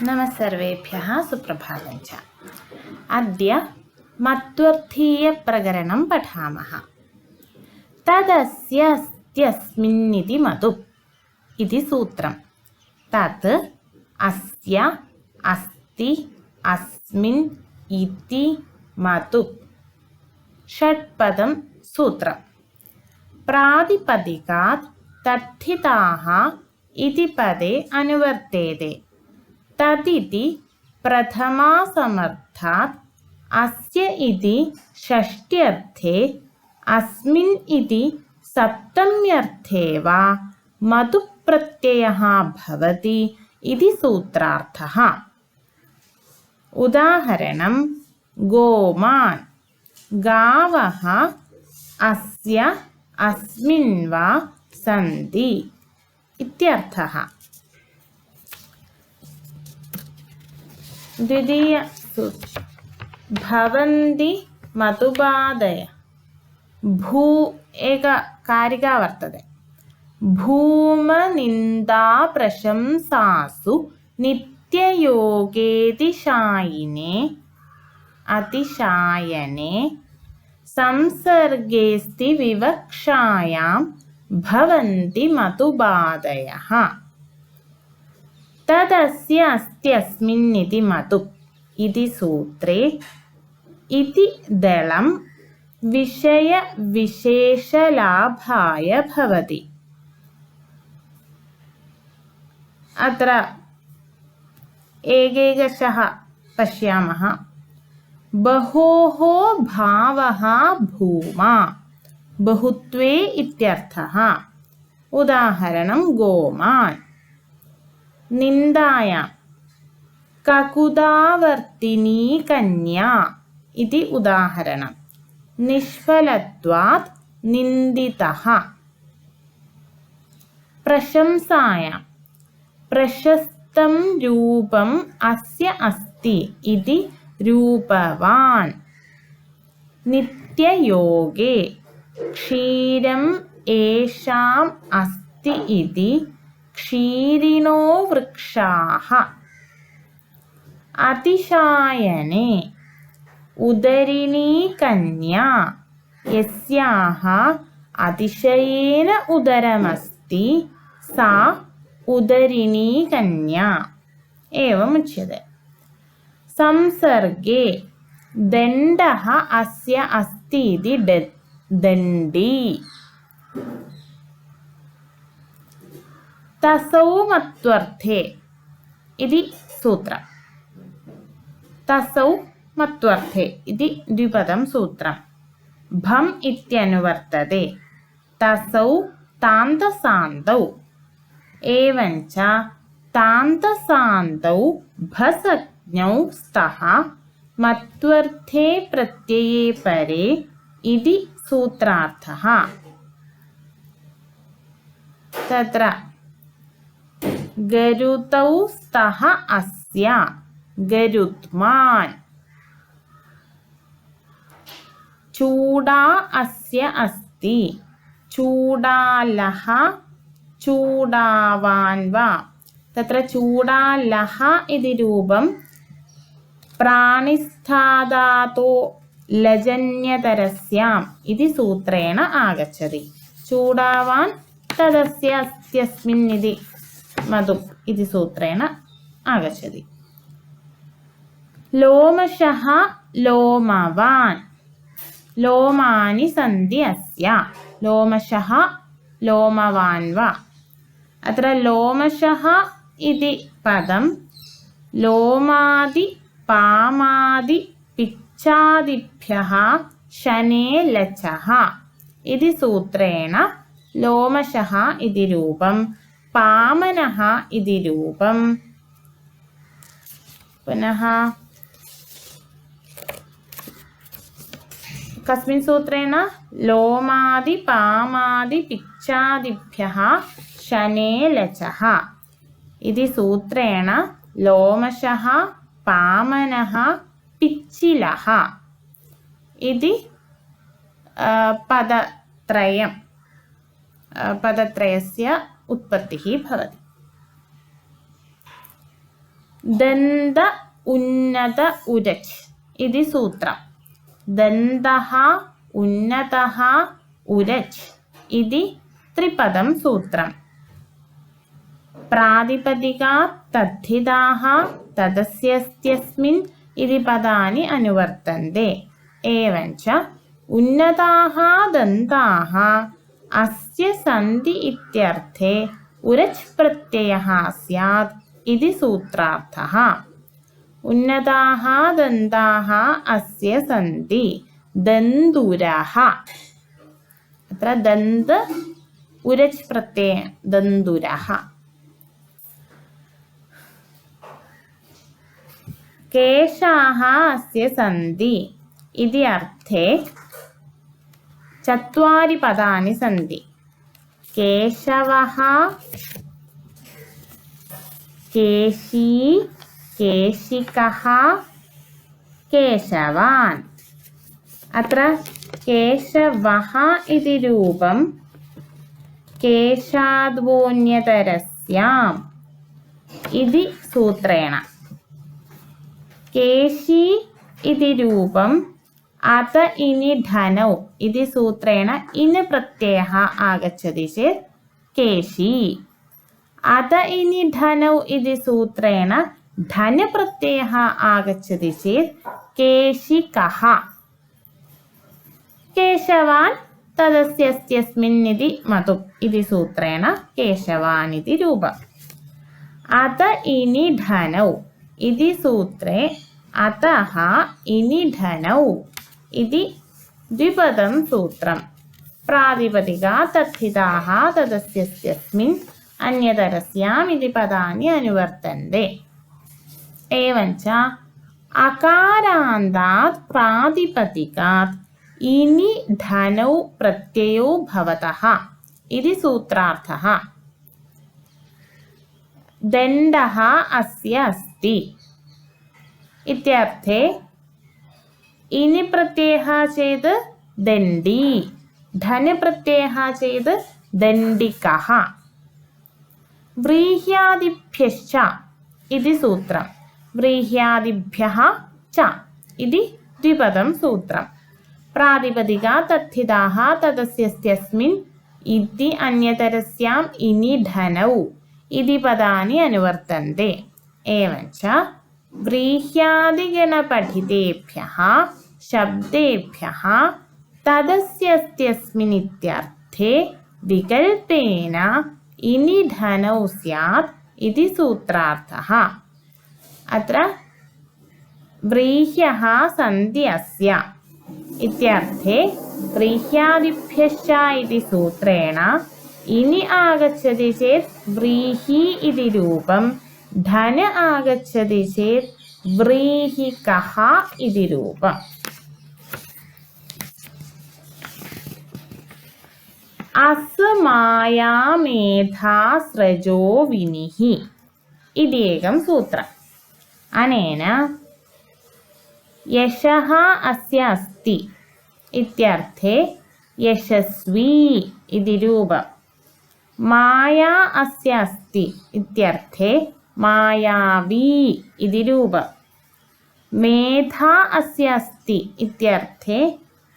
नमस्सर्वेभ्यः सुप्रभातं च। अद्य मत्वर्थीयप्रकरणं पठामः। तदस्य अस्त्यस्मिन्निति मतुप् इति सूत्रं। तत् अस्य अस्ति अस्मिन् इति मतुप् षट्पदं सूत्रं। प्रातिपदिकात् तद्धिताः इति पदे अनुवर्तेते। तदिति प्रथमासमर्थात् अस्य इति षष्ट्यर्थे अस्मिन् इति सप्तम्यर्थे वा मतुप्रत्ययः भवति इति सूत्रार्थः। उदाहरणं गोमान् गावः अस्य अस्मिन् वा सन्ति इत्यर्थः। द्वितीय भवन्ति मतुपादय भू एक कारिका वर्तते। भूमनिन्दाप्रशंसासु नित्ययोगेतिशायिने अतिशायने संसर्गेस्ति विवक्षायां भवन्ति मतुपादयः। तदस्य अस्त्यस्मिन्निति मतुप् इति सूत्रे इति दलं विषयविशेषलाभाय भवति। अत्र एकैकशः पश्यामः। बहोः भावः भूमा बहुत्वे इत्यर्थः। उदाहरणं गोमान्। निन्दायां ककुदावर्तिनी कन्या इति उदाहरणं। निष्फलत्वात् निन्दितः। प्रशंसायां प्रशस्तं रूपम् अस्य अस्ति इति रूपवान्। नित्ययोगे क्षीरम् येषाम् अस्ति इति क्षीरिणो वृक्षाः। अतिशायने उदरिणी कन्या यस्याः अतिशयेन उदरमस्ति सा उदरिणी कन्या एवमुच्यते। संसर्गे दण्डः अस्य अस्ति इति दण्डी। तसौ मत्वर्थे इति सूत्रम्। तसौ मत्वर्थे इति द्विपदं सूत्रं। भम् इत्यनुवर्तते। तसौ तान्तसान्तौ एवञ्च तान्तसान्तौ भसज्ञौ स्तः मत्वर्थे प्रत्यये परे इति सूत्रार्थः। तत्र गरुतौ स्तः अस्य गरुत्मान्। चूडा अस्य अस्ति चूडालः चूडावान् वा। तत्र चूडालः इति रूपं प्राणिस्थादातो लजन्यतरस्याम् इति सूत्रेण आगच्छति। चूडावान् तदस्य अस्त्यस्मिन् इति मतुप् इति सूत्रेण आगच्छति। लोमशः लोमवान् लोमानि सन्ति अस्य। लोमशः लोमवान् वा। अत्र लोमशः इति पदं लोमादि पामादि पिच्चादिभ्यः शने लचः इति सूत्रेण लोमशः इति रूपं पामनः इति रूपं पुनः कस्मिन् सूत्रेण लोमादि पामादि पिच्चादिभ्यः शने लचः इति सूत्रेण लोमशः पामनः पिच्चिलः इति पदत्रयस्य उत्पत्तिः भवति। ദന്ത ഉന്നത ഉരച് ഇതി സൂത്രം. ദന്തഃ ഉന്നതഃ ഉരച് ഇതി ത്രിപദം സൂത്രം. പ്രാതിപദികാത് തദ്ധിതാഃ തദസ്യസ്ത്യസ്മിൻ ഇതി പദാനി അനുവർത്തന്തെ. ഏവഞ്ച ഉന്നതാഃ ദന്താഃ അസ്യ സന്തി ഇത്യർത്ഥേ ഉരച് പ്രത്യയഃ സ്യാത് ഇതി സൂത്രാർത്ഥഃ. ഉന്നതാഃ ദന്താഃ അസ്യ സന്തി ദന്തുരഃ. അത്ര ദന്ത് ഉരച് പ്രത്യയ ദന്തുരഃ. കേശാഃ അസ്യ സന്തി ഇതി അർത്ഥേ ചത്വാരി പദാനി സന്തി. കേശവഃ, കേശി, കേശികഃ, കേശവാൻ. അത്ര കേശവഃ ഇതി രൂപം കേശാദ്വോന്യതരസ്യാം ഇതി സൂത്രേണ. കേശി ഇതി രൂപം അത ഇനി ധനൗ ഇതി സൂത്രേണ ഇന് പ്രത്യയഃ ആഗച്ഛതി ചേത് കേശി. അത ഇനി ധനൗ ഇതി സൂത്രേണ ധന പ്രത്യയഃ ആഗച്ഛതി ചേത് കേശികഃ. കേശവാൻ തദസ്യസ്ത്യസ്മിൻ ഇതി മതും ഇതി സൂത്രേണ കേശവാൻ ഇതി രൂപം. അത ഇനി ധനൗ ഇതി സൂത്രേ അതഃ ഇനി ധനൗ ഇതി ദ്വിപദം സൂത്രം. പ്രാതിപദികാത് തദ്ധിതാഃ തദസ്യസ്ത്യസ്മിൻ അന്യതരസ്യാം ഇതി പദാനി അനുവർത്തന്തെ. ഏവഞ്ച അകാരാന്താത് പ്രാതിപദികാത് ഇനി ധനൗ പ്രത്യയോ ഭവതഃ ഇതി സൂത്രാർത്ഥഃ. ദണ്ഡഃ അസ്യ അസ്തി ഇത്യർത്ഥേ ഇനി പ്രത്യയഃ ചേത് ദണ്ഡി, ധന പ്രത്യയഃ ചേത് ദണ്ഡികഃ. വ്രീഹ്യാദിഭ്യശ്ച ഇതി സൂത്രം. വ്രീഹ്യാദിഭ്യഃ ച ഇതി ദ്വിപദം സൂത്രം. പ്രാതിപദികാത് തദ്ധിതാഃ തദസ്യസ്ത്യസ്മിൻ ഇതി അന്യതരസ്യാം ഇനി ധനൗ ഇതി പദാനി അനുവർത്തന്തെ. ഏവഞ്ച വ്രീഹ്യാദിഗണപഠിതേഭ്യഃ ശബ്ദേഭ്യഃ തദസ്യസ്ത്യസ്മിൻ ഇത്യർത്ഥേ വികൽപേന ഇനി ധനൗ സ്യാത് ഇതി സൂത്രാർത്ഥഃ. അത്ര വ്രീഹ്യഃ സന്തി അസ്യ ഇത്യർത്ഥേ വ്രീഹ്യാദിഭ്യശ്ച ഇതി സൂത്രേണ ഇനി ആഗച്ഛതി ചേത് വ്രീഹി ഇതി രൂപം, ധന ആഗച്ഛതി ചേത് വ്രീഹികഃ ഇതി രൂപം. അസ്മായാമേധാസ്രജോ വിനിഹി ഇതി ഏകം സൂത്രം. അനേന യശഃ അസ്യ അസ്തി ഇത്യർത്ഥേ യശസ്വി ഇതി രൂപം. മായാ അസ്യ അസ്തി ഇത്യർത്ഥേ മായാവി ഇതി രൂപം. മേധാ അസ്യ അസ്തി ഇത്യർത്ഥേ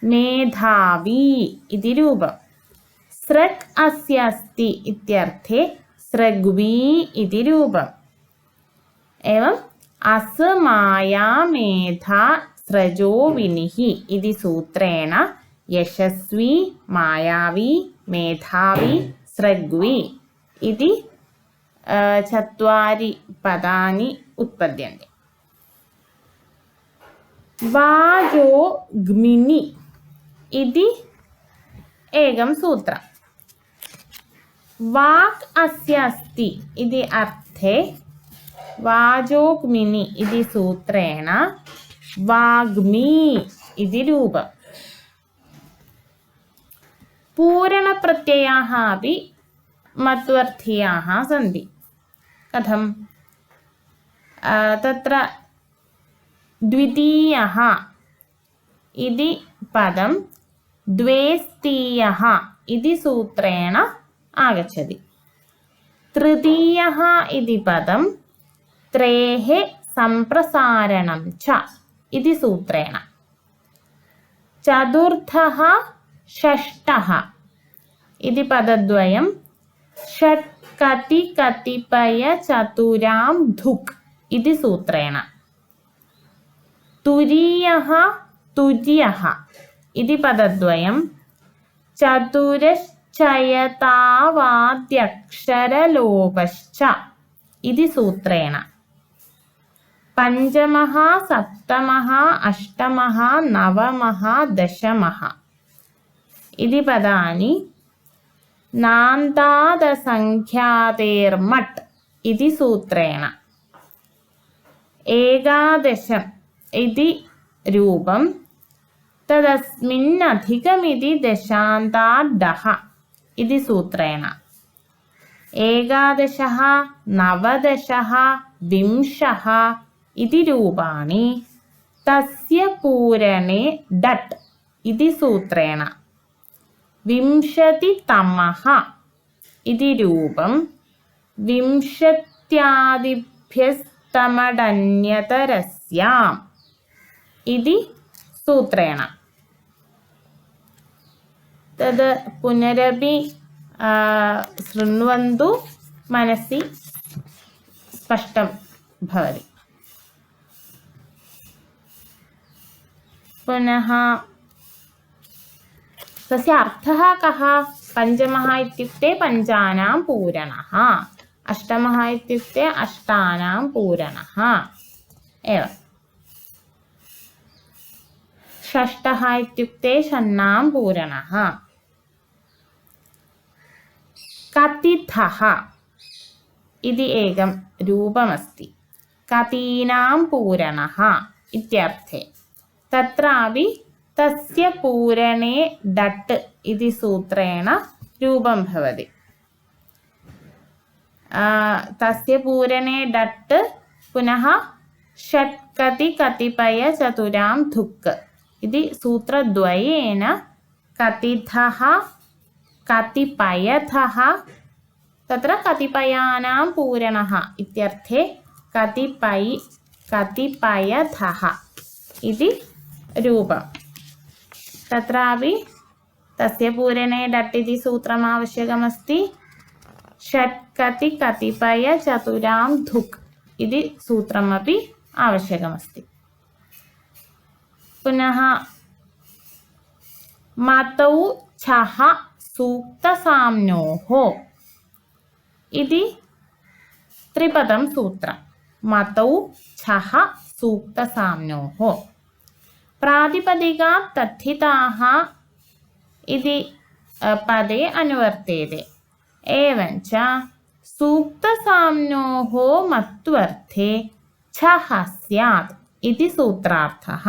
മേധാവി ഇതി രൂപം. സൃക് അസ്യ അസ്തി ഇത്യർത്ഥേ സൃഗ്വി ഇതി രൂപം. एवं अस्मायामेधा स्रजो विनिहि इति सूत्रेण यशस्वी, मायावी, मेधावी, सृग्वी इति चत्वारि पदानि उत्पद्यन्ते. वाजो ग्मिनि इति एकं सूत्रम्. वाक् अस्य अस्ति इति अर्थे वाजोग्मिनि इति सूत्रेण वाग्मी इति रूपम्. पूरणप्रत्ययाः अपि मत्वर्थीयाः सन्ति. कथं? तत्र द्वितीयः इति पदं द्वेस्तीयः इति सूत्रेण आगच्छति. तृतीयः इति पदं त्रयेः सम्प्रसारणं च इति सूत्रेण। चतुर्थः षष्ठः इति पदद्वयं षट् कति कतिपय चतुरां धुक् इति सूत्रेण। तुरीयः तुर्यः इति पदद्वयं चतुरश्चयतावाद्यक्षरलोपश्च इति सूत्रेण। पञ्चमः सप्तमः अष्टमः नवमः दशमः इति पदानि नान्तादसङ्ख्यातेर्मट् इति सूत्रेण। एकादशम् इति रूपं तदस्मिन्नधिकमिति दशान्ताड्डः इति सूत्रेण। एकादशः नवदशः विंशः इति रूपाणि तस्य पूरणे डट् इति सूत्रेण। विंशतितमः इति रूपं विंशत्यादिभ्यस्तमडन्यतरस्याम् इति सूत्रेण। तद् पुनरपि शृण्वन्तु, मनसि स्पष्टं भवति। पुनः तस्य अर्थः कः? पञ्चमः इत्युक्ते पञ्चानां पूरणः, अष्टमः इत्युक्ते अष्टानां पूरणः एव, षष्ठः इत्युक्ते षण्णां पूरणः। कतिथः इति एकं रूपमस्ति, कतीनां पूरणः इत्यर्थे। तत्रापि तस्य पूरणे डट् इति सूत्रेण रूपं भवति। तस्य पूरणे डट् पुनः षट् कति कतिपय चतुरां धुक् इति सूत्रद्वयेन कतिथः कतिपयथः, तत्र कतिपयानां पूरणः इत्यर्थे कतिपयथः इति रूपम्। तत्रापि तस्य पूरणे डट् इति सूत्रम् आवश्यकमस्ति। षट् कति कतिपय चतुरां धुक् इति सूत्रमपि आवश्यकमस्ति। पुनः मतौ छः सूक्तसाम्नोः इति त्रिपदं सूत्रं। मतौ छः सूक्तसाम्नोः प्रातिपदिका तथिताः इति पदे अनुवर्तेते। एवञ्च सूक्तसाम्नोः मत्वर्थे छः स्यात् इति सूत्रार्थः।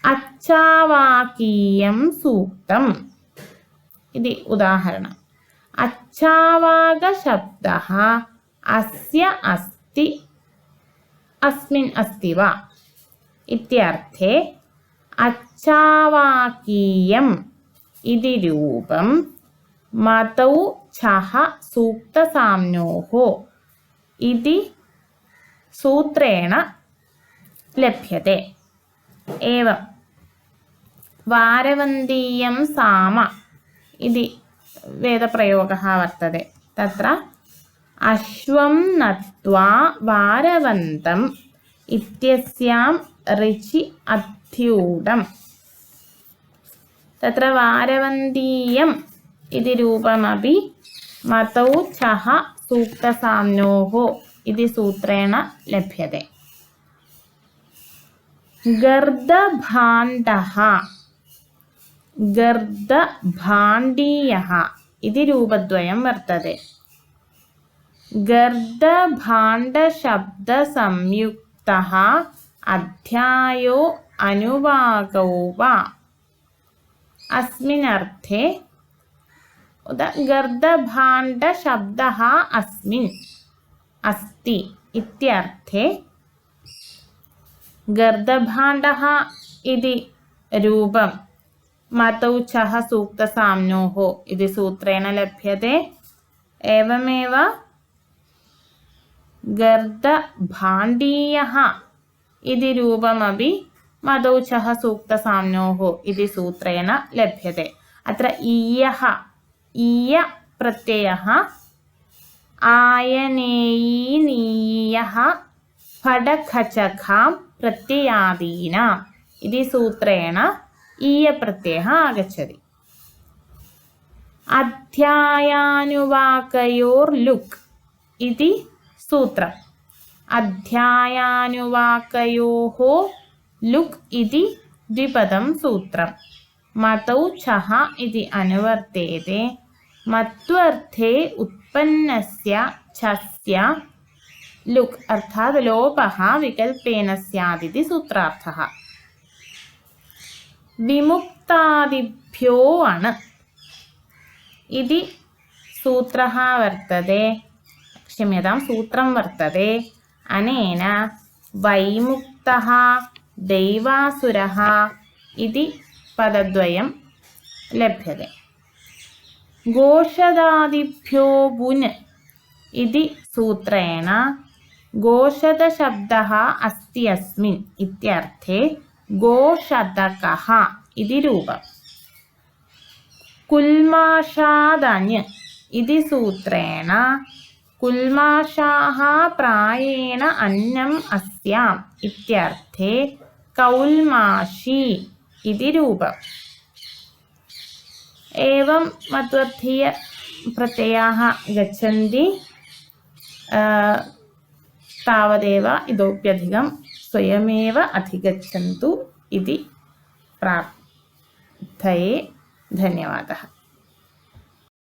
अच्छावाकीयं सूक्तम् इति उदाहरणम्। अच्छावाकशब्दः अस्य अस्ति अस्मिन् अस्ति वा इत्यर्थे अच्छावाकीयम् इति रूपं मतौ छः सूक्तसाम्नोः इति सूत्रेण लभ्यते। एवं वारवन्दीयं साम इति वेदप्रयोगः वर्तते। तत्र अश्वं नत्वा वारवन्तम् इत्यस्यां ऋचि अध्यूढम्। तत्र वारवन्दीयम् इति रूपमपि मतौ छः सूक्तसाम्नोः इति सूत्रेण लभ्यते। गर्दभाण्डः गर्दभाण्डीयः इति रूपद्वयं वर्तते। गर्दभाण्डशब्दसंयुक्तः अध्यायो अनुवाकौ वा अस्मिन् अर्थे गर्दभाण्डशब्दः अस्मिन् अस्ति इत्यर्थे गर्दभाण्डः इति रूपं मतौ छः सूक्तसाम्नोः इति सूत्रेण लभ्यते। एवमेव गर्दभाण्डीयः इति रूपमपि मदौचः सूक्तसाम्नोः इति सूत्रेण लभ्यते। अत्र ईयः ईय प्रत्ययः आयनेयीनीयः फडखचखां प्रत्ययादीनाम् इति सूत्रेण ईय प्रत्ययः आगच्छति। अध्यायानुवाकयोर्लुक् इति सूत्रम्। अध्यायानुवाकयोः लुक् इति द्विपदं सूत्रम्। मतौ छः इति अनुवर्तेते। मत्वर्थे उत्पन्नस्य छस्य लुक् अर्थात् लोपः विकल्पेन स्यात् इति सूत्रार्थः। विमुक्तादिभ्यो अण् इति सूत्रः वर्तते, क्षम्यतां सूत्रं वर्तते। अनेन वैमुक्तः दैवासुरः इति पदद्वयं लभ्यते। गोषदादिभ्यो बुन् इति सूत्रेण गोषदशब्दः अस्ति अस्मिन् इत्यर्थे गोषदकः इति रूपम्। कुल्माषादञ् इति सूत्रेण कुल्माषाः प्रायेण अन्नम् अस्याम् इत्यर्थे कौल्माषी इति रूपम्। एवं मत्वर्थीय प्रत्ययाः गच्छन्ति। तावदेव, इतोप्यधिकं स्वयमेव अधिगच्छन्तु इति प्रार्थये। धन्यवादः।